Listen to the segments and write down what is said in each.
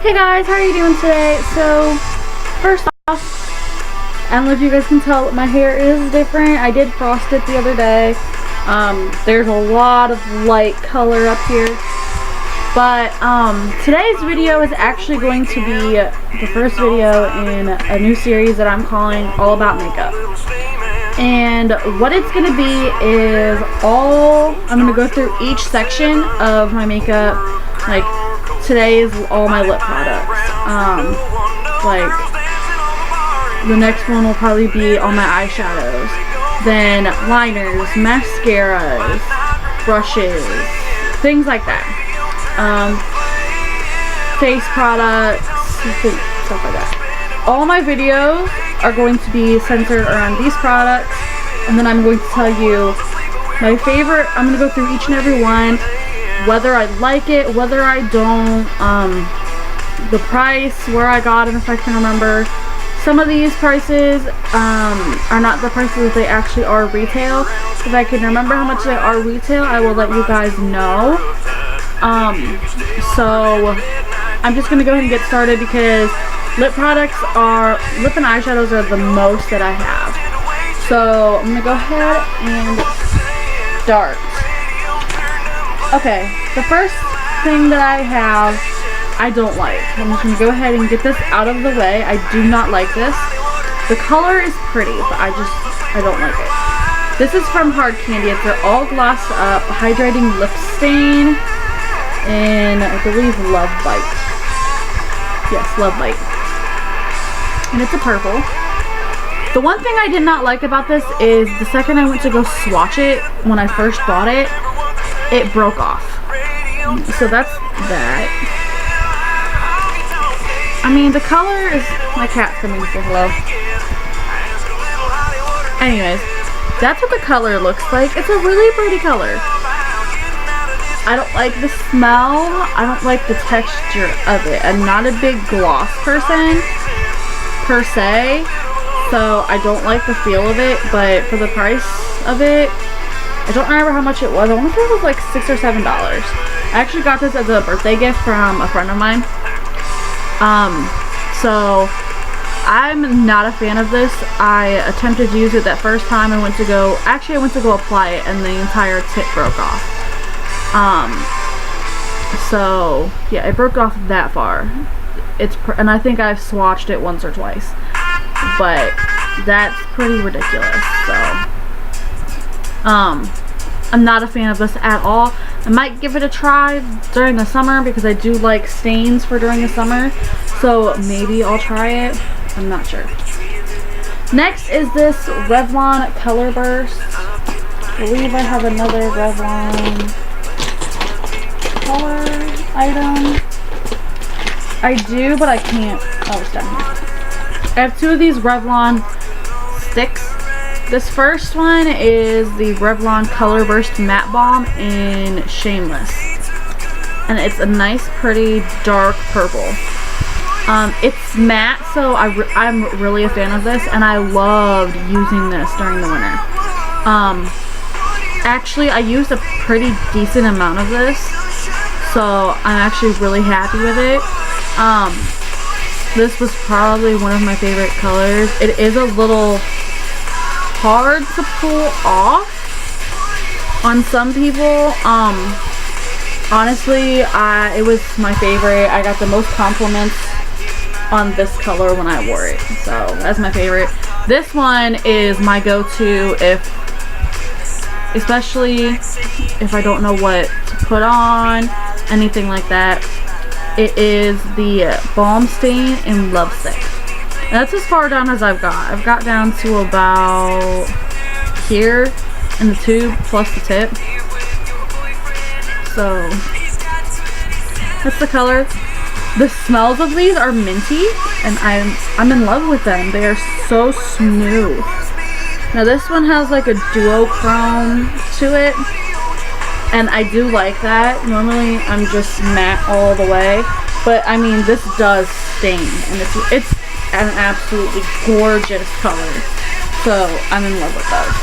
Hey guys, how are you doing today? So, first off, I don't know if you guys can tell, my hair is different. I did frost it the other day. There's a lot of light color up here. But, today's video is actually going to be the first video in a new series that I'm calling All About Makeup. And what it's going to be is I'm going to go through each section of my makeup. Like, today is all my lip products. Like, the next one will probably be all my eyeshadows. Then liners, mascaras, brushes, things like that. Face products, stuff like that. All my videos are going to be centered around these products, and then I'm going to tell you my favorite. I'm going to go through each and every one, whether I like it, whether I don't, the price, where I got them if I can remember. Some of these prices are not the prices they actually are retail. If I can remember how much they are retail, I will let you guys know. So I'm just gonna go ahead and get started because lip and eyeshadows are the most that I have. So I'm gonna go ahead and start. Okay, the first thing that I have, I don't like. I'm just gonna go ahead and get this out of the way. I do not like this. The color is pretty, but I don't like it. This is from Hard Candy. It's an all glossed up hydrating lip stain in, I believe, Love Bite. Yes, Love Bite. And it's a purple. The one thing I did not like about this is the second I went to go swatch it, when I first bought it, it broke off. So that's that. I mean, the color is, my cat's coming to say hello. Anyways, that's what the color looks like. It's a really pretty color. I don't like the smell. I don't like the texture of it. I'm not a big gloss person, per se, so I don't like the feel of it, but for the price of it, I don't remember how much it was. I want to say it was like $6 or $7. I actually got this as a birthday gift from a friend of mine. So I'm not a fan of this. I attempted to use it that first time. I went to go apply it and the entire tip broke off. So yeah, it broke off that far. And I think I've swatched it once or twice, but that's pretty ridiculous. So I'm not a fan of this at all. I might give it a try during the summer because I do like stains for during the summer, so maybe I'll try it. I'm not sure. Next is this Revlon Color Burst. I believe I have another Revlon color item. I do, but I can't. Oh, it's down here. I have two of these Revlon sticks. This first one is the Revlon Color Burst Matte Balm in Shameless. And it's a nice, pretty, dark purple. It's matte, so I'm really a fan of this, and I loved using this during the winter. Actually, I used a pretty decent amount of this, so I'm actually really happy with it. This was probably one of my favorite colors. It is a little hard to pull off on some people. Honestly, it was my favorite. I got the most compliments on this color when I wore it, so that's my favorite. This one is my go-to especially if I don't know what to put on, anything like that. It is the Balm Stain in Love Sick. And that's as far down as I've got. I've got down to about here in the tube plus the tip. So that's the color. The smells of these are minty, and I'm in love with them. They are so smooth. Now this one has like a duochrome to it, and I do like that. Normally I'm just matte all the way, but I mean this does stain, and it's an absolutely gorgeous color. So I'm in love with those.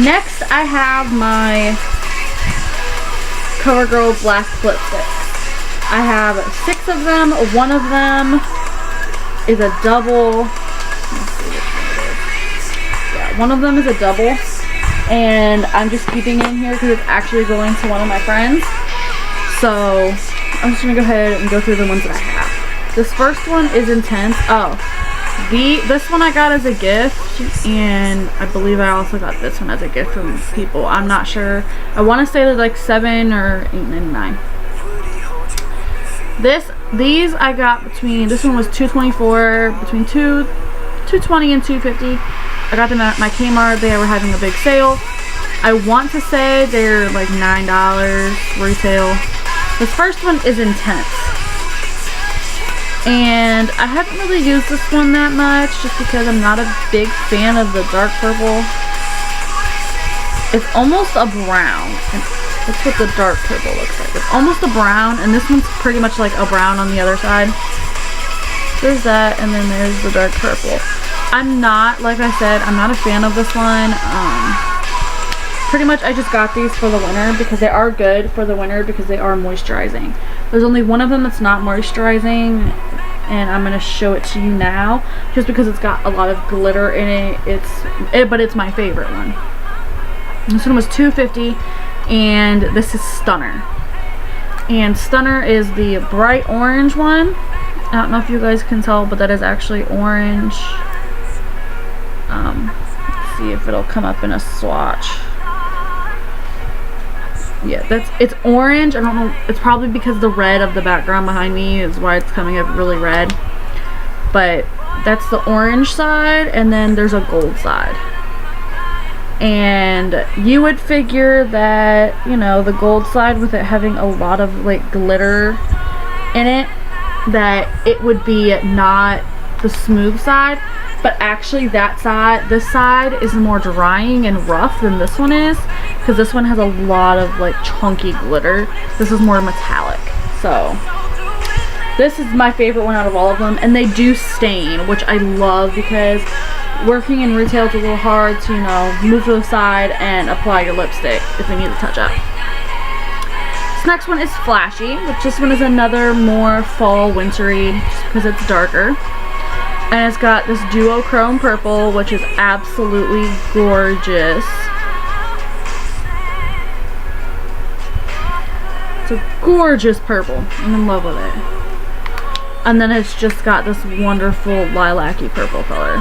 Next I have my CoverGirl Black Lipstick. I have 6 of them. One of them is a double. Let's see which one it is. Yeah, one of them is a double. And I'm just keeping it in here because it's actually going to one of my friends. So I'm just gonna go ahead and go through the ones that I have. This first one is intense. Oh, this one I got as a gift, and I believe I also got this one as a gift from people. I'm not sure. I want to say they're like $7 or $8.99. These I got between, this one was $2.24, between $2.20 and $2.50. I got them at my Kmart. They were having a big sale. I want to say they're like $9 retail. This first one is intense. And I haven't really used this one that much just because I'm not a big fan of the dark purple. It's almost a brown. And that's what the dark purple looks like. It's almost a brown, and this one's pretty much like a brown on the other side. There's that, and then there's the dark purple. I'm not, like I said, I'm not a fan of this one. Pretty much I just got these for the winter because they are good for the winter because they are moisturizing. There's only one of them that's not moisturizing, and I'm gonna show it to you now just because it's got a lot of glitter in it. But it's my favorite one. This one was $2.50, and this is Stunner. And Stunner is the bright orange one. I don't know if you guys can tell, but that is actually orange. Let's see if it'll come up in a swatch. Yeah, it's orange. I don't know, it's probably because the red of the background behind me is why it's coming up really red. But that's the orange side, and then there's a gold side. And you would figure that, you know, the gold side, with it having a lot of like glitter in it, that it would be not the smooth side. But actually this side is more drying and rough than this one is, because this one has a lot of like chunky glitter. This is more metallic. So this is my favorite one out of all of them, and they do stain, which I love because working in retail, it's a little hard to, you know, move to the side and apply your lipstick if they need to touch up. This next one is Flashy, which this one is another more fall wintry just because it's darker. And it's got this duochrome purple, which is absolutely gorgeous. It's a gorgeous purple. I'm in love with it. And then it's just got this wonderful lilac-y purple color,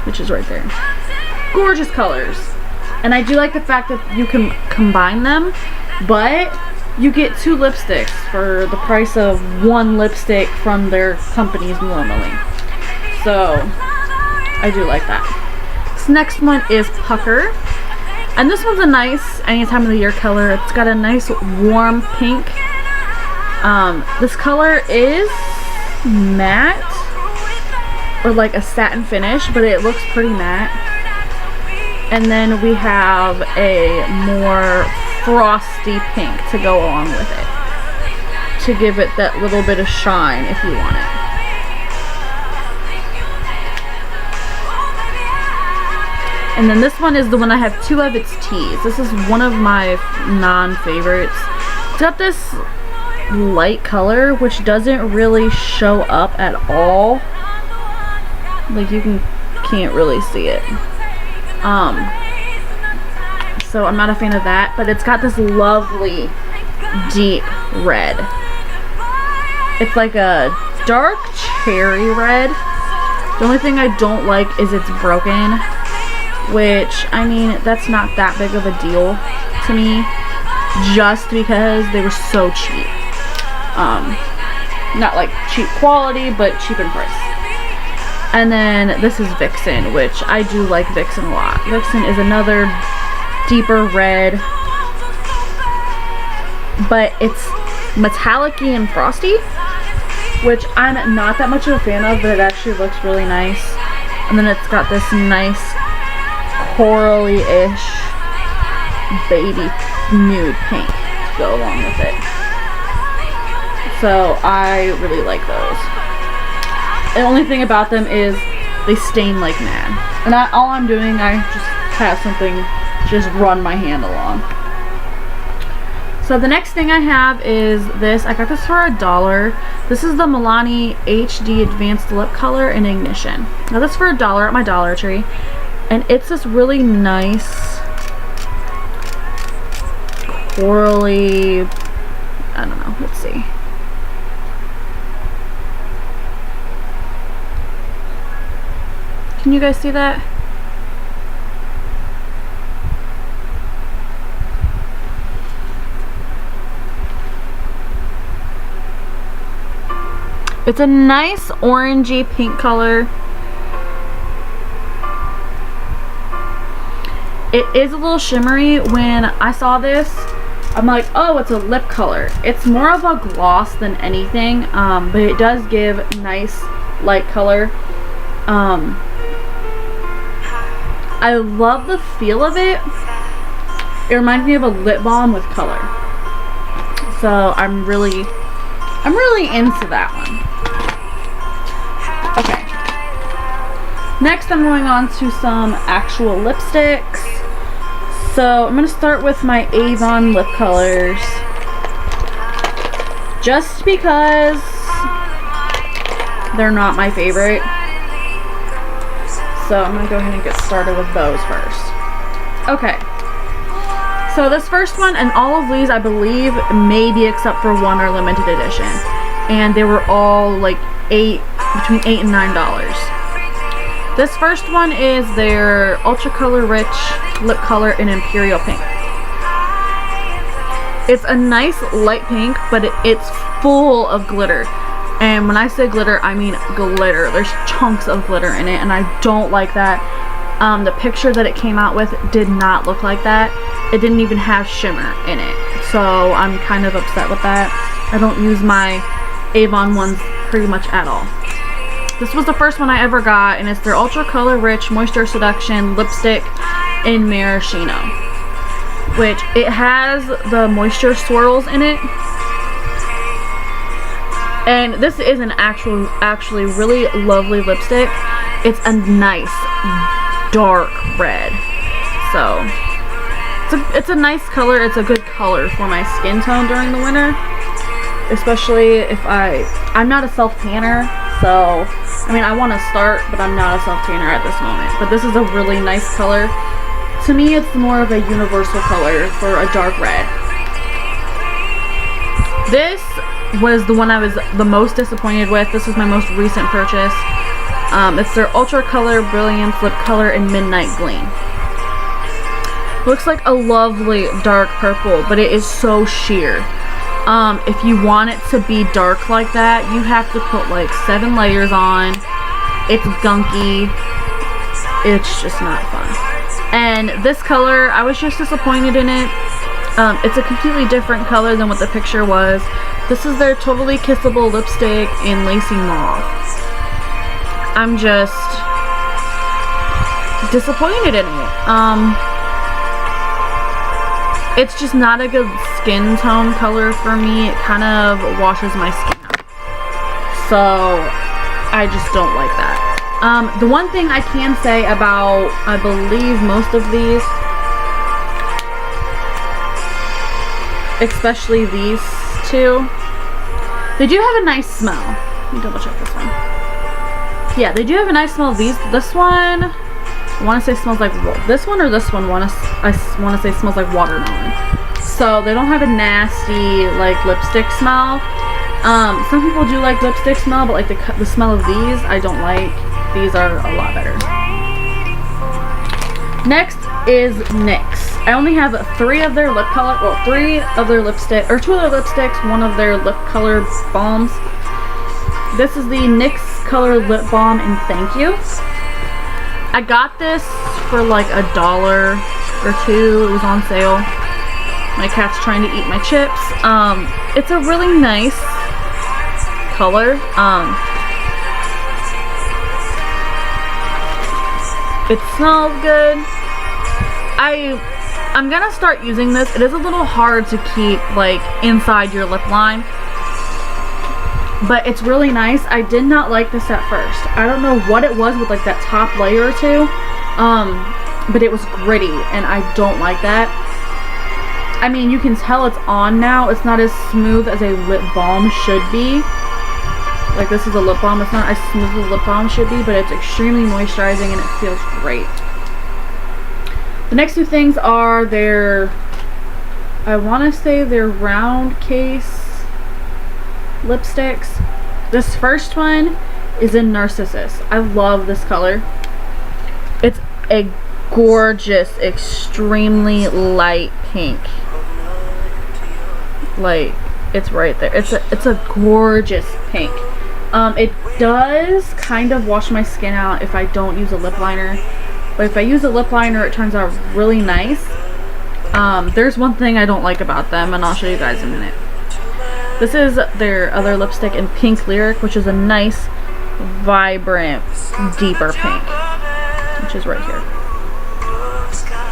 which is right there. Gorgeous colors. And I do like the fact that you can combine them, but you get 2 lipsticks for the price of 1 lipstick from their companies normally. So I do like that. This next one is Pucker. And this one's a nice any time of the year color. It's got a nice warm pink. This color is matte, or like a satin finish, but it looks pretty matte. And then we have a more frosty pink to go along with it, to give it that little bit of shine if you want it. And then this one is the one I have 2 of its teas. This is one of my non-favorites. It's got this light color which doesn't really show up at all. Like you can't really see it. So I'm not a fan of that, but it's got this lovely deep red. It's like a dark cherry red. The only thing I don't like is it's broken, which, I mean, that's not that big of a deal to me, just because they were so cheap. Not like cheap quality, but cheap in price. And then this is Vixen, which I do like Vixen a lot. Vixen is another deeper red, but it's metallic-y and frosty, which I'm not that much of a fan of, but it actually looks really nice. And then it's got this nice corally-ish baby nude pink to go along with it. So I really like those. The only thing about them is they stain like mad. And all I'm doing, I just have something just run my hand along. So the next thing I have is this. I got this for $1. This is the Milani HD Advanced Lip Color in Ignition. Now this for $1 at my Dollar Tree. And it's this really nice corally, I don't know, let's see. Can you guys see that? It's a nice orangey pink color. It is a little shimmery. When I saw this, I'm like, oh, it's a lip color. It's more of a gloss than anything, but it does give nice light color. I love the feel of it. It reminds me of a lip balm with color. So I'm really into that one. Okay. Next I'm going on to some actual lipsticks. So I'm going to start with my Avon lip colors. Just because they're not my favorite. So I'm going to go ahead and get started with those first. Okay. So this first one, and all of these I believe maybe except for one are limited edition. And they were all like between $8 and $9. This first one is their Ultra Color Rich lip color in Imperial Pink. It's a nice light pink, but it's full of glitter. And when I say glitter, I mean glitter. There's chunks of glitter in it, and I don't like that. The picture that it came out with did not look like that. It didn't even have shimmer in it. So I'm kind of upset with that. I don't use my Avon ones pretty much at all. This was the first one I ever got, and it's their Ultra Color Rich Moisture Seduction lipstick in Maraschino, which it has the moisture swirls in it. And this is an actually really lovely lipstick. It's a nice dark red. So it's a nice color. It's a good color for my skin tone during the winter, especially if I'm not a self tanner. So I mean, I want to start, but I'm not a self tanner at this moment. But this is a really nice color. To me, it's more of a universal color for a dark red. This was the one I was the most disappointed with. This is my most recent purchase. It's their Ultra Color Brilliance lip color in Midnight Gleam. Looks like a lovely dark purple, but it is so sheer. If you want it to be dark like that, you have to put like 7 layers on. It's gunky. It's just not fun. And this color, I was just disappointed in it. It's a completely different color than what the picture was. This is their Totally Kissable lipstick in Lacy Mauve. I'm just disappointed in it. It's just not a good skin tone color for me. It kind of washes my skin out. So I just don't like that. The one thing I can say about, I believe, most of these, especially these two, they do have a nice smell. Let me double check this one. Yeah, they do have a nice smell. This one, I want to say smells like, this one or this one, I want to say smells like watermelon. So they don't have a nasty like lipstick smell. Some people do like lipstick smell, but like the smell of these I don't like. These are a lot better. Next is NYX. I only have 3 of their lip color, well, 3 of their lipstick, or 2 of their lipsticks, 1 of their lip color balms. This is the NYX Color Lip Balm in Thank You. I got this for like $1 or $2. It was on sale. My cat's trying to eat my chips. It's a really nice color. It smells good. I'm gonna start using this. It is a little hard to keep like inside your lip line, but it's really nice. I did not like this at first. I don't know what it was with like that top layer or two, but it was gritty and I don't like that. I mean, you can tell it's on now. It's not as smooth as a lip balm should be. Like, this is a lip balm. It's not as smooth as a lip balm should be, but it's extremely moisturizing and it feels great. The next two things are their, I want to say their round case lipsticks. This first one is in Narcissus. I love this color. It's a gorgeous, extremely light pink. Like, it's right there. It's a gorgeous pink. It does kind of wash my skin out if I don't use a lip liner, but if I use a lip liner, it turns out really nice. There's one thing I don't like about them, and I'll show you guys in a minute. This is their other lipstick in Pink Lyric, which is a nice, vibrant, deeper pink, which is right here.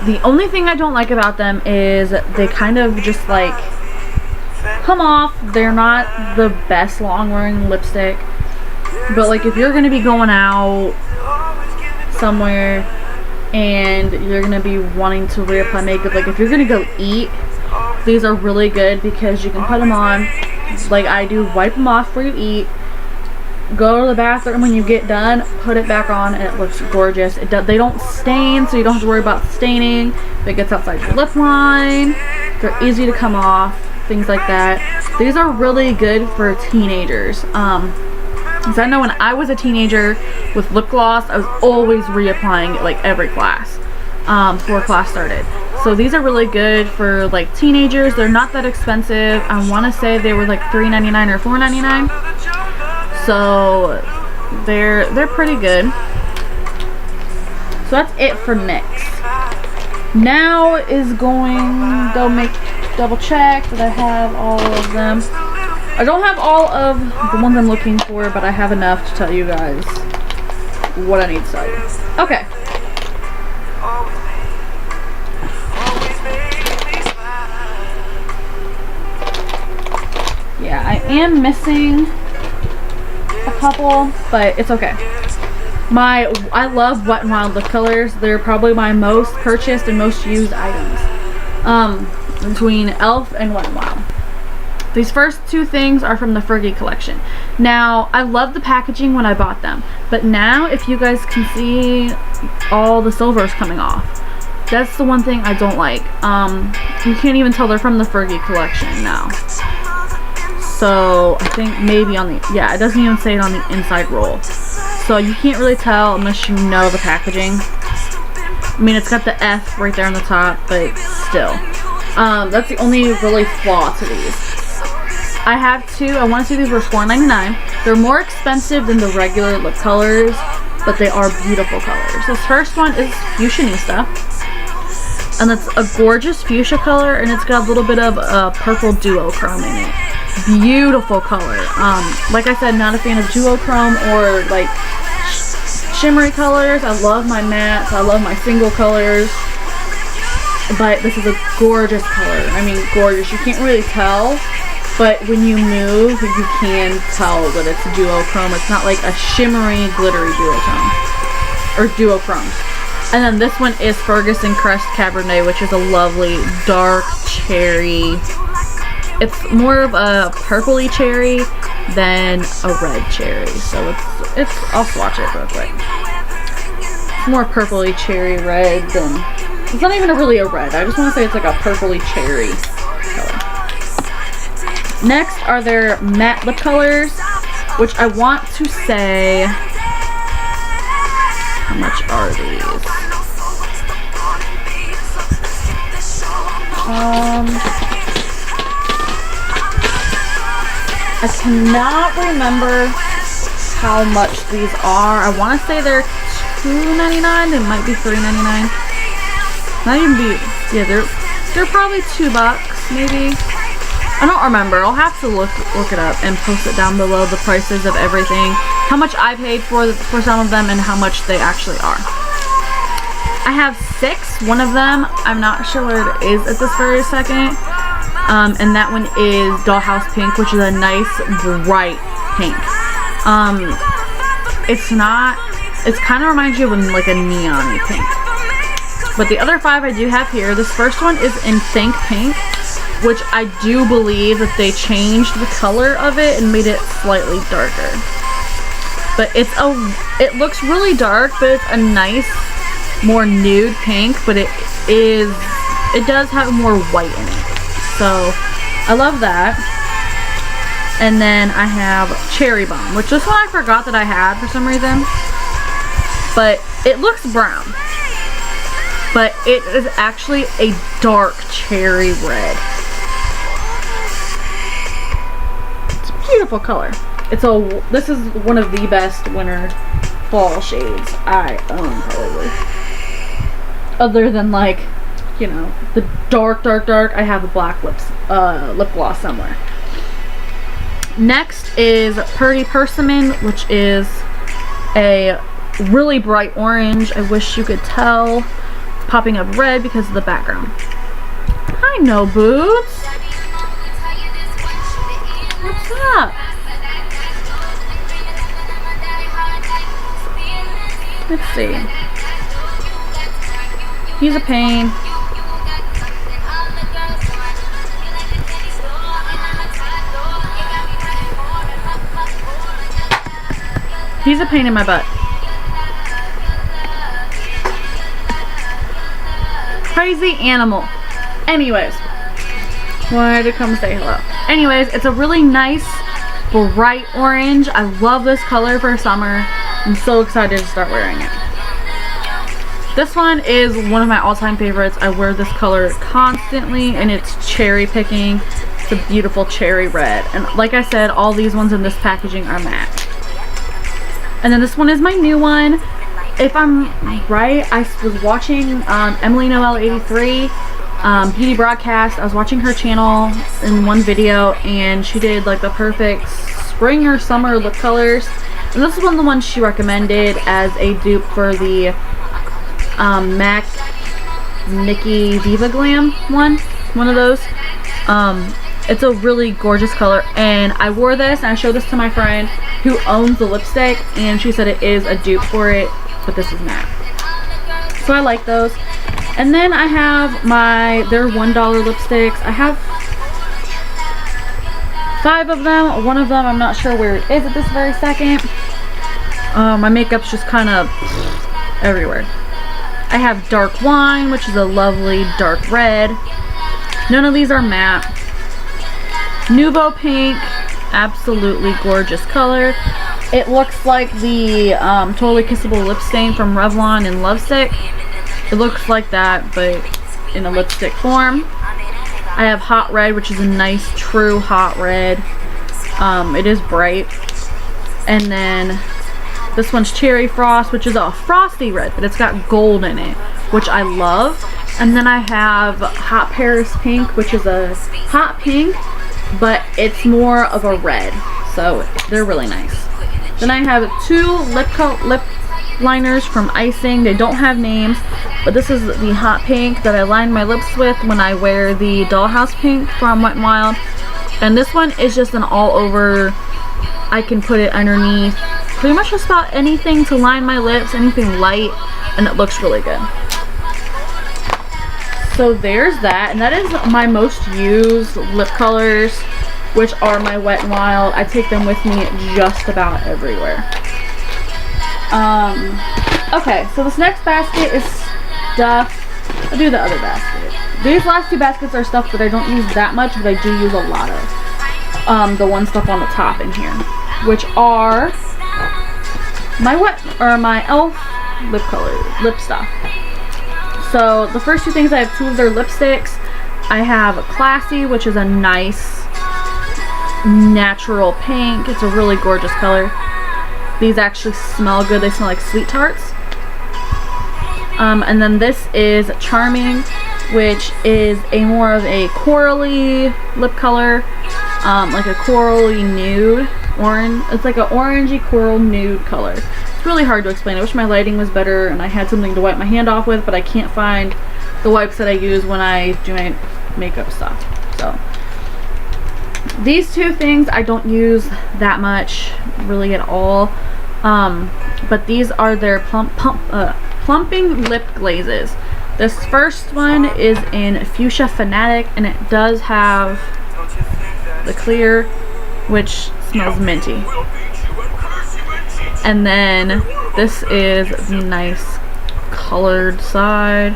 The only thing I don't like about them is they kind of just like come off. They're not the best long wearing lipstick, but like if you're gonna be going out somewhere and you're gonna be wanting to reapply makeup, like if you're gonna go eat, these are really good because you can put them on like I do, wipe them off before you eat, go to the bathroom when you get done, put it back on, and it looks gorgeous. They don't stain, so you don't have to worry about staining. If it gets outside your lip line, they're easy to come off, things like that. These are really good for teenagers. Because I know when I was a teenager with lip gloss, I was always reapplying it like every class before class started. So these are really good for like teenagers. They're not that expensive. I want to say they were like $3.99 or $4.99. So they're pretty good. So that's it for NYX. Now is double check that I have all of them. I don't have all of the ones I'm looking for, but I have enough to tell you guys what I need to tell you. Okay. Yeah, I am missing a couple, but it's okay. I love Wet n Wild lip colors. They're probably my most purchased and most used items between e.l.f. and Wet n Wild. These first two things are from the Fergie collection. Now, I love the packaging when I bought them, but now if you guys can see all the silvers coming off, that's the one thing I don't like. You can't even tell they're from the Fergie collection now. So I think maybe on the, yeah, it doesn't even say it on the inside roll. So you can't really tell unless you know the packaging. I mean, it's got the F right there on the top, but still. That's the only really flaw to these. I have two. I want to say these were $4.99. They're more expensive than the regular lip colors, but they are beautiful colors. This first one is Fusionista, and it's a gorgeous fuchsia color, and it's got a little bit of a purple duochrome in it. Beautiful color. Like I said, not a fan of duochrome or like shimmery colors. I love my mattes. I love my single colors. But this is a gorgeous color. I mean, gorgeous. You can't really tell, but when you move, you can tell that it's duochrome. It's not like a shimmery, glittery duochrome. Or duochrome. And then this one is Ferguson Crest Cabernet, which is a lovely dark cherry. It's more of a purpley cherry than a red cherry. So it's I'll swatch it real quick. It's more purpley cherry red than, it's not even really a red. I just want to say it's like a purpley cherry color. Next are their matte lip colors, which I want to say, how much are these? I cannot remember how much these are. I want to say they're $2.99. They might be $3.99. Not even be, yeah, they're probably $2 maybe. I don't remember. I'll have to look it up and post it down below, the prices of everything, how much I paid for some of them, and how much they actually are. I have 6. One of them, I'm not sure where it is at this very second. And that one is Dollhouse Pink, which is a nice bright pink. It kind of reminds you of like a neon-y pink. But the other 5 I do have here. This first one is in Think Pink. which I do believe that they changed the color of it and made it slightly darker. But it looks really dark, but it's a nice, more nude pink, but it does have more white in it. So I love that. And then I have Cherry Bomb, which this one I forgot that I had for some reason. But it looks brown. But it is actually a dark cherry red. It's a beautiful color. This is one of the best winter fall shades I own, probably. Other than, like, you know, the dark, I have a black lip gloss somewhere. Next is Purdy Persimmon, which is a really bright orange. I wish you could tell. Popping up red because of the background. Hi, No Boots. What's up? Let's see. He's a pain. He's a pain in my butt. Crazy animal. Anyways, wanted to come say hello. Anyways, it's a really nice bright orange. I love this color for summer. I'm so excited to start wearing it. This one is one of my all-time favorites. I wear this color constantly, and it's cherry picking. It's a beautiful cherry red, and like I said, all these ones in this packaging are matte. And then this one is my new one. If I'm right, I was watching Emily Noel 83 beauty broadcast. I was watching her channel in one video, and she did like the perfect spring or summer lip colors. And this is one of the ones she recommended as a dupe for the MAC Nikki Viva Glam one of those. It's a really gorgeous color, and I wore this and I showed this to my friend who owns the lipstick, and she said it is a dupe for it, but this is matte. So I like those. And then I have their $1 lipsticks. I have 5 of them. One of them I'm not sure where it is at this very second. My makeup's just kind of everywhere. I have Dark Wine, which is a lovely dark red. None of these are matte. Nouveau Pink, absolutely gorgeous color. It looks like the Totally Kissable lip stain from Revlon in Lovesick. It looks like that, but in a lipstick form. I have Hot Red, which is a nice, true hot red. It is bright. And then this one's Cherry Frost, which is a frosty red, but it's got gold in it, which I love. And then I have Hot Paris Pink, which is a hot pink, but it's more of a red. So they're really nice. Then I have 2 lip liners from Icing. They don't have names, but this is the hot pink that I line my lips with when I wear the Dollhouse Pink from Wet n Wild. And this one is just an all over. I can put it underneath pretty much just about anything to line my lips, anything light, and it looks really good. So there's that, and that is my most used lip colors, which are my Wet n Wild. I take them with me just about everywhere. Okay, so this next basket is stuff. I'll do the other basket. These last 2 baskets are stuff that I don't use that much, but I do use a lot of. The one stuff on the top in here, which are my e.l.f. lip stuff. So the first 2 things, I have 2 of their lipsticks. I have Classy, which is a nice natural pink. It's a really gorgeous color. These actually smell good. They smell like Sweet Tarts. And then this is Charming, which is a more of a corally lip color, like a corally nude orange. It's like an orangey coral nude color. It's really hard to explain. I wish my lighting was better and I had something to wipe my hand off with, but I can't find the wipes that I use when I do my makeup stuff. So these 2 things I don't use that much, really at all. But these are their plumping lip glazes. This first one is in Fuchsia Fanatic, and it does have the clear, which smells minty. And then this is the nice colored side,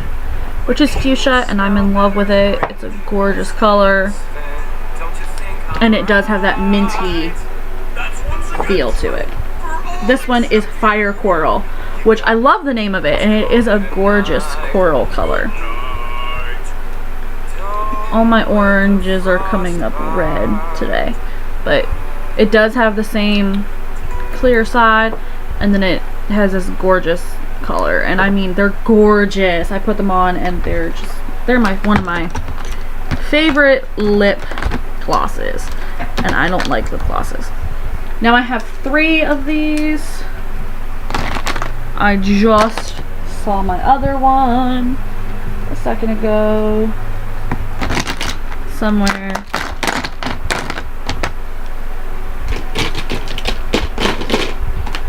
which is fuchsia, and I'm in love with it. It's a gorgeous color, and it does have that minty feel to it. This one is Fire Coral, which I love the name of it, and it is a gorgeous coral color. All my oranges are coming up red today, but it does have the same clear side, and then it has this gorgeous color, and I mean, they're gorgeous. I put them on and they're one of my favorite lip glosses, and I don't like lip glosses. Now I have 3 of these. I just saw my other one a second ago somewhere.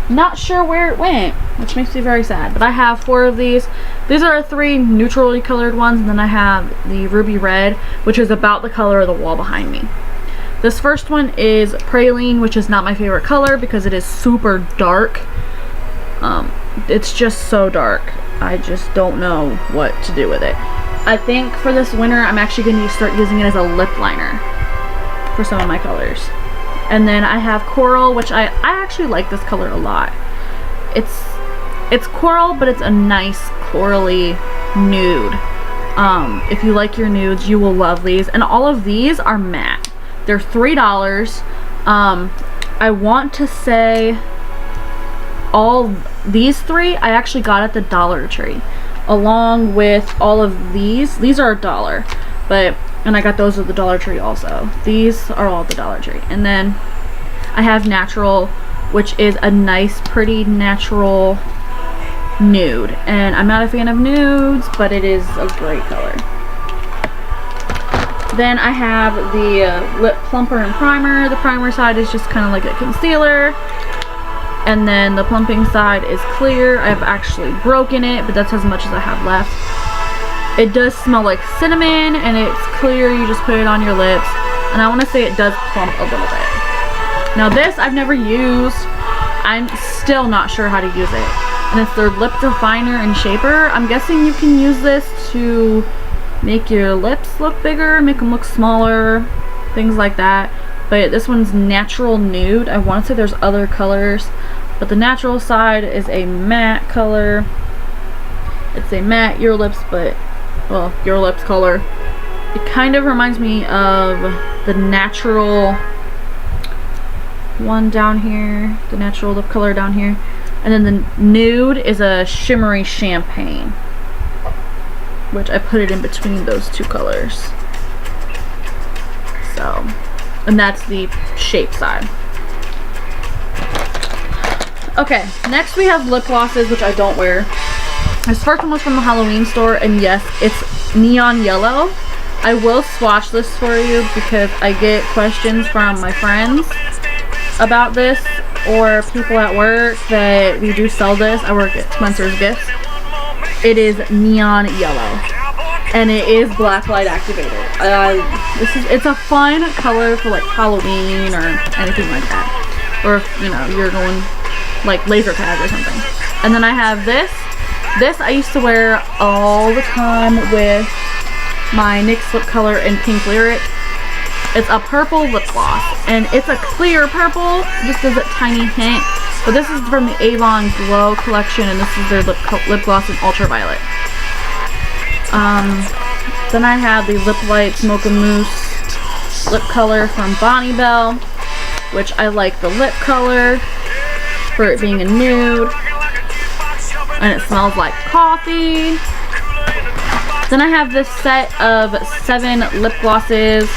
Not sure where it went, which makes me very sad, but I have 4 of these. These are 3 neutrally colored ones, and then I have the ruby red, which is about the color of the wall behind me. This first one is Praline, which is not my favorite color because it is super dark. It's just so dark. I just don't know what to do with it. I think for this winter I'm actually going to start using it as a lip liner for some of my colors. And then I have Coral, which I actually like this color a lot. It's coral, but it's a nice corally nude. If you like your nudes, you will love these. And all of these are matte. They're $3. I want to say all these 3 I actually got at the Dollar Tree, along with all of these. These are $1, and I got those at the Dollar Tree also. These are all at the Dollar Tree. And then I have Natural, which is a nice, pretty natural nude. And I'm not a fan of nudes, but it is a great color. Then I have the Lip Plumper and Primer. The primer side is just kind of like a concealer. And then the plumping side is clear. I've actually broken it, but that's as much as I have left. It does smell like cinnamon, and it's clear. You just put it on your lips. And I want to say it does plump a little bit. Now this I've never used. I'm still not sure how to use it. And it's their lip definer and shaper. I'm guessing you can use this to make your lips look bigger, make them look smaller, things like that. But this one's Natural Nude. I want to say there's other colors, but the natural side is a matte color. It's a matte Your Lips, but, well, Your Lips color. It kind of reminds me of the natural one down here, the natural lip color down here. And then the nude is a shimmery champagne, which I put it in between those 2 colors. So, and that's the shape side. Okay, next we have lip glosses, which I don't wear. This first one was from the Halloween store, and yes, it's neon yellow. I will swatch this for you because I get questions from my friends about this, or people at work that we do sell this. I work at Spencer's Gifts. It is neon yellow, and it is blacklight activated. It's a fun color for like Halloween or anything like that, or if you know you're going like laser tag or something. And then I have this. This I used to wear all the time with my NYX lip color in Pink Lyric. It's a purple lip gloss, and it's a clear purple, just as a tiny hint. But this is from the Avon Glow collection, and this is their lip gloss in Ultraviolet. Then I have the Lip Light Mocha Mousse lip color from Bonnie Bell, which I like the lip color for it being a nude, and it smells like coffee. Then I have this set of 7 lip glosses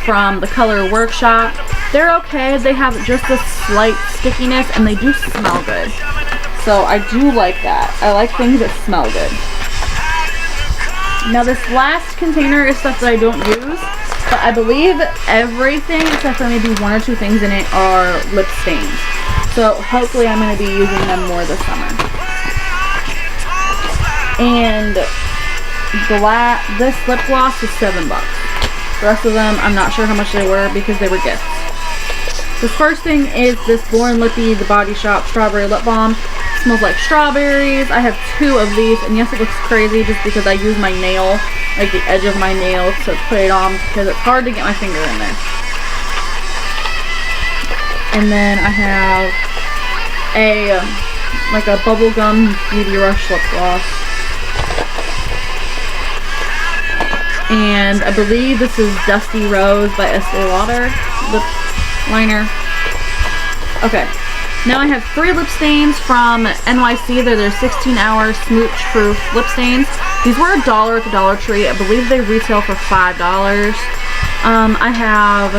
from the Color Workshop. They're okay. They have just a slight stickiness, and they do smell good. So I do like that. I like things that smell good. Now this last container is stuff that I don't use, but I believe everything except for maybe 1 or 2 things in it are lip stains. So hopefully I'm going to be using them more this summer. And this lip gloss was $7. The rest of them, I'm not sure how much they were because they were gifts. This first thing is this Born Lippy, the Body Shop Strawberry Lip Balm. It smells like strawberries. I have 2 of these, and yes, it looks crazy just because I use my nail, like the edge of my nail, to put it on because it's hard to get my finger in there. And then I have like a bubblegum Beauty Rush lip gloss. And I believe this is Dusty Rose by Estee Lauder lip liner. Okay, now I have 3 lip stains from NYC. They're their 16-hour smooch proof lip stains. These were $1 at the Dollar Tree. I believe they retail for $5. I have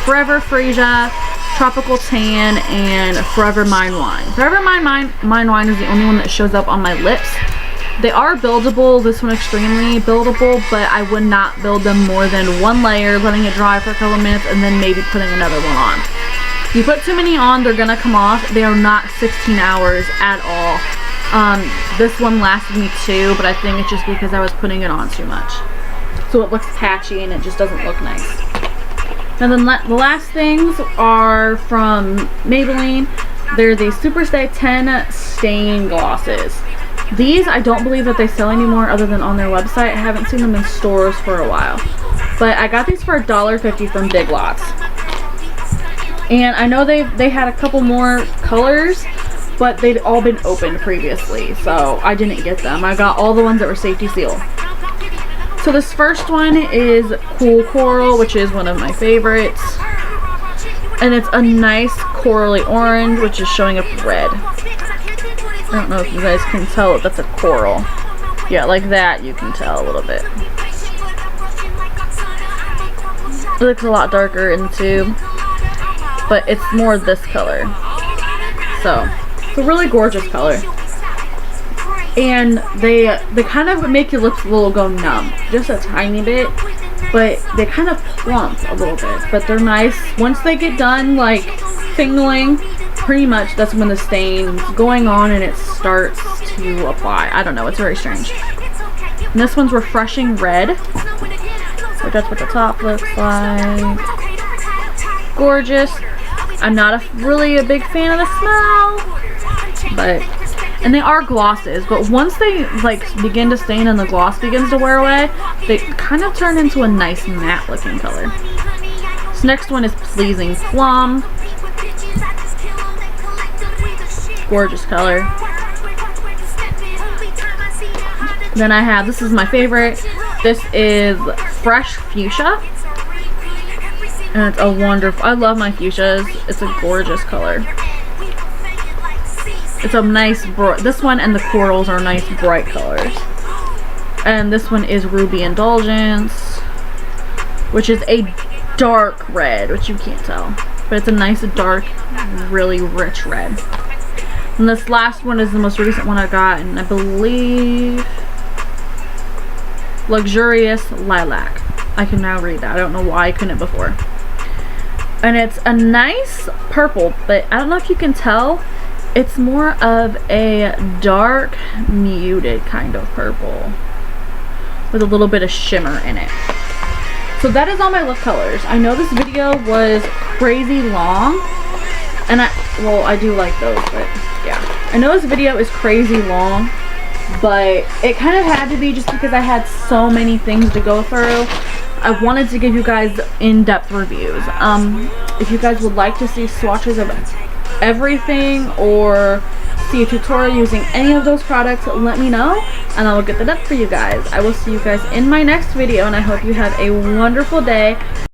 Forever Freesia, Tropical Tan, and Forever Mine Wine. Forever Mine Wine is the only one that shows up on my lips. They are buildable, this one extremely buildable, but I would not build them more than 1 layer, letting it dry for a couple minutes, and then maybe putting another one on. If you put too many on, they're gonna come off. They are not 16 hours at all. This one lasted me 2, but I think it's just because I was putting it on too much. So it looks patchy and it just doesn't look nice. Now then the last things are from Maybelline. They're the Superstay 10 Stain Glosses. These, I don't believe that they sell anymore other than on their website. I haven't seen them in stores for a while. But I got these for $1.50 from Big Lots. And I know they had a couple more colors, but they'd all been opened previously, so I didn't get them. I got all the ones that were safety sealed. So this first one is Cool Coral, which is one of my favorites. And it's a nice corally orange, which is showing up red. I don't know if you guys can tell that's a coral. Yeah, like that you can tell a little bit. It looks a lot darker in the tube, but it's more this color. So, it's a really gorgeous color. And they kind of make your lips a little go numb, just a tiny bit, but they kind of plump a little bit, but they're nice. Once they get done like tingling, pretty much that's when the stain's going on and it starts to apply. I don't know, it's very strange. And this one's Refreshing Red, so that's what the top looks like. Gorgeous. I'm not really a big fan of the smell, but, and they are glosses, but once they like begin to stain and the gloss begins to wear away, they kind of turn into a nice matte looking color. This next one is Pleasing Plum. Gorgeous color. Then I have, this is my favorite, this is Fresh Fuchsia. And it's a wonderful, I love my fuchsias. It's a gorgeous color. It's a nice, this one and the corals are nice bright colors. And this one is Ruby Indulgence, which is a dark red, which you can't tell. But it's a nice dark, really rich red. And this last one is the most recent one I got, and I believe Luxurious Lilac. I can now read that. I don't know why I couldn't before. And it's a nice purple, but I don't know if you can tell. It's more of a dark, muted kind of purple with a little bit of shimmer in it. So that is all my lip colors. I know this video was crazy long, and I do like those, but yeah. I know this video is crazy long, but it kind of had to be just because I had so many things to go through. I wanted to give you guys in-depth reviews. If you guys would like to see swatches of everything or see a tutorial using any of those products, let me know and I will get that up for you guys. I will see you guys in my next video, and I hope you have a wonderful day.